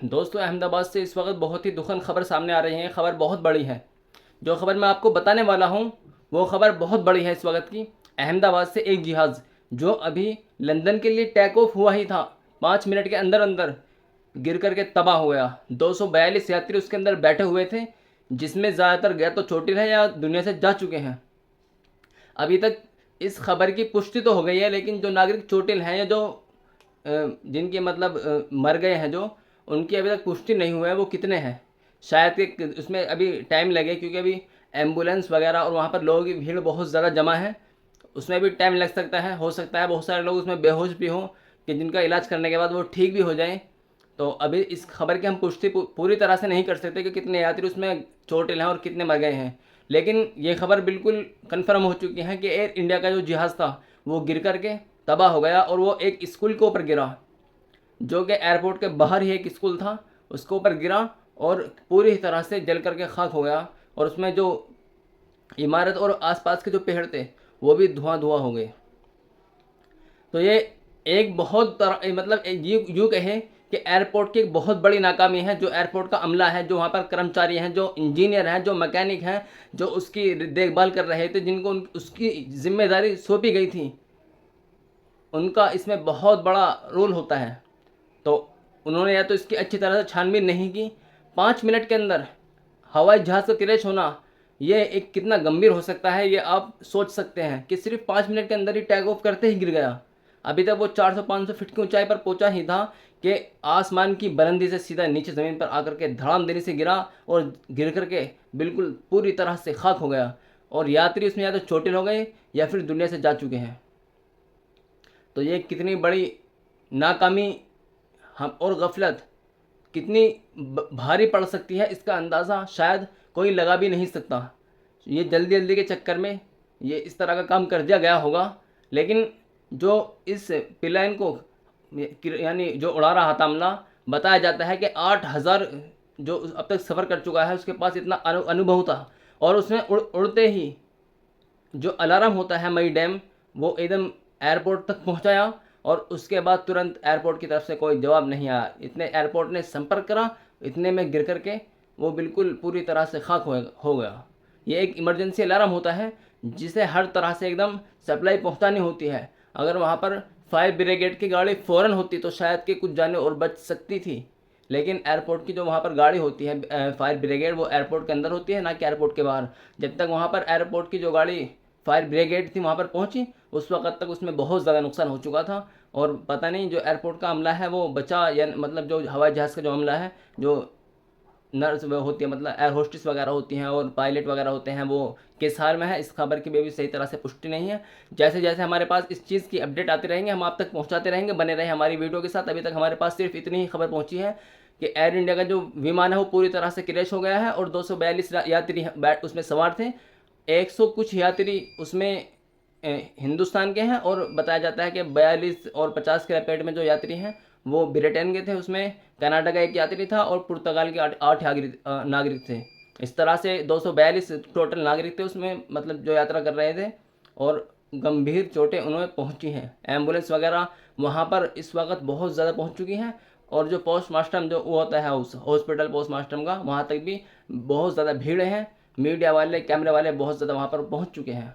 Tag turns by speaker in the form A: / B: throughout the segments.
A: दोस्तों, अहमदाबाद से इस वक्त बहुत ही दुखद खबर सामने आ रही है। खबर बहुत बड़ी है। जो खबर मैं आपको बताने वाला हूँ वो खबर बहुत बड़ी है इस वक्त की। अहमदाबाद से एक जहाज़ जो अभी लंदन के लिए टेक ऑफ हुआ ही था, 5 मिनट के अंदर अंदर गिर करके तबाह हो गया। 242 यात्री उसके अंदर बैठे हुए थे, जिसमें ज़्यादातर गैर तो चोटिल है या दुनिया से जा चुके हैं। अभी तक इस खबर की पुष्टि तो हो गई है, लेकिन जो नागरिक चोटिल हैं या जो जिनके मतलब मर गए हैं, जो उनकी अभी तक पुष्टि नहीं हुआ है वो कितने हैं। शायद कि उसमें अभी टाइम लगे, क्योंकि अभी एम्बुलेंस वगैरह और वहाँ पर लोगों की भीड़ बहुत ज़्यादा जमा है। उसमें भी टाइम लग सकता है। हो सकता है बहुत सारे लोग उसमें बेहोश भी हों, कि जिनका इलाज करने के बाद वो ठीक भी हो जाएं। तो अभी इस खबर की हम पुष्टि पूरी तरह से नहीं कर सकते कि कितने यात्री उसमें चोटिल हैं और कितने मर गए हैं। लेकिन ये खबर बिल्कुल कंफर्म हो चुकी है कि एयर इंडिया का जो जहाज़ था वो गिर करके तबाह हो गया, और वो एक स्कूल के ऊपर गिरा, जो कि एयरपोर्ट के बाहर ही एक स्कूल था, उसके ऊपर गिरा और पूरी तरह से जल करके खाक हो गया। और उसमें जो इमारत और आसपास के जो पेड़ थे वो भी धुआं धुआं हो गए। तो ये एक बहुत मतलब यूँ कहें कि एयरपोर्ट की एक बहुत बड़ी नाकामी है। जो एयरपोर्ट का अमला है, जो वहाँ पर कर्मचारी हैं, जो इंजीनियर हैं, जो मैकेनिक हैं, जो उसकी देखभाल कर रहे थे, जिनको उसकी जिम्मेदारी सौंपी गई थी, उनका इसमें बहुत बड़ा रोल होता है। तो उन्होंने या तो इसकी अच्छी तरह से छानबीन नहीं की। 5 मिनट के अंदर हवाई जहाज़ का क्रैश होना, ये एक कितना गंभीर हो सकता है ये आप सोच सकते हैं कि सिर्फ 5 मिनट के अंदर ही टैक ऑफ करते ही गिर गया। अभी तक वो 400-500 फीट की ऊंचाई पर पहुंचा ही था कि आसमान की बुलंदी से सीधा नीचे ज़मीन पर आकर के धड़ाम देने से गिरा, और गिर करके बिल्कुल पूरी तरह से खाक हो गया। और यात्री उसमें या तो चोटिल हो गए या फिर दुनिया से जा चुके हैं। तो ये कितनी बड़ी नाकामी हम और गफलत कितनी भारी पड़ सकती है, इसका अंदाज़ा शायद कोई लगा भी नहीं सकता। ये जल्दी जल्दी के चक्कर में ये इस तरह का काम कर दिया गया होगा। लेकिन जो इस पिलाइन को यानी जो उड़ा रहा था अमला, बताया जाता है कि 8,000 जो अब तक सफ़र कर चुका है उसके पास इतना अनुभव था। और उसमें उड़ते ही जो अलार्म होता है मई डैम, वो एकदम एयरपोर्ट तक पहुंचाया, और उसके बाद तुरंत एयरपोर्ट की तरफ से कोई जवाब नहीं आया। इतने एयरपोर्ट ने संपर्क करा, इतने में गिर करके वो बिल्कुल पूरी तरह से खाक हो गया। ये एक इमरजेंसी अलार्म होता है, जिसे हर तरह से एकदम सप्लाई पहुंचानी होती है। अगर वहाँ पर फायर ब्रिगेड की गाड़ी फ़ौरन होती तो शायद कि कुछ जाने और बच सकती थी। लेकिन एयरपोर्ट की जो वहाँ पर गाड़ी होती है फायर ब्रिगेड, वो एयरपोर्ट के अंदर होती है, ना कि एयरपोर्ट के बाहर। जब तक वहाँ पर एयरपोर्ट की जो गाड़ी फायर ब्रिगेड थी वहाँ पर पहुँची, उस वक्त तक उसमें बहुत ज़्यादा नुकसान हो चुका था। और पता नहीं जो एयरपोर्ट का अमला है वो बचा, या मतलब जो हवाई जहाज़ का जो अमला है, जो नर्स होती है, मतलब एयर होस्टेस वगैरह होती हैं और पायलट वगैरह होते हैं, वो किस हाल में है, इस खबर की भी सही तरह से पुष्टि नहीं है। जैसे जैसे हमारे पास इस चीज़ की अपडेट आती रहेंगे हम आप तक पहुंचाते रहेंगे। बने रहे हमारी वीडियो के साथ। अभी तक हमारे पास सिर्फ इतनी ही खबर पहुंची है कि एयर इंडिया का जो विमान है वो पूरी तरह से क्रैश हो गया है, और 242 यात्री उसमें सवार थे। 100 कुछ यात्री उसमें हिंदुस्तान के हैं, और बताया जाता है कि 42 और 50 के लपेट में जो यात्री हैं वो ब्रिटेन के थे। उसमें कनाडा का एक यात्री था और पुर्तगाल के 8 नागरिक थे। इस तरह से 242 टोटल नागरिक थे उसमें, मतलब जो यात्रा कर रहे थे। और गंभीर चोटें उन्हें पहुंची हैं। एम्बुलेंस वगैरह वहाँ पर इस वक्त बहुत ज़्यादा पहुंच चुकी हैं। और जो पोस्टमास्टम जो वो होता है उस हॉस्पिटल पोस्टमास्टम का, वहाँ तक भी बहुत ज़्यादा भीड़ है। मीडिया वाले, कैमरे वाले बहुत ज़्यादा वहाँ पर पहुँच चुके हैं।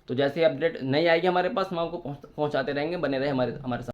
A: तो जैसे अपडेट नहीं आएगी हमारे पास, हम आपको पहुँचाते रहेंगे। बने रहे हमारे हमारे साथ।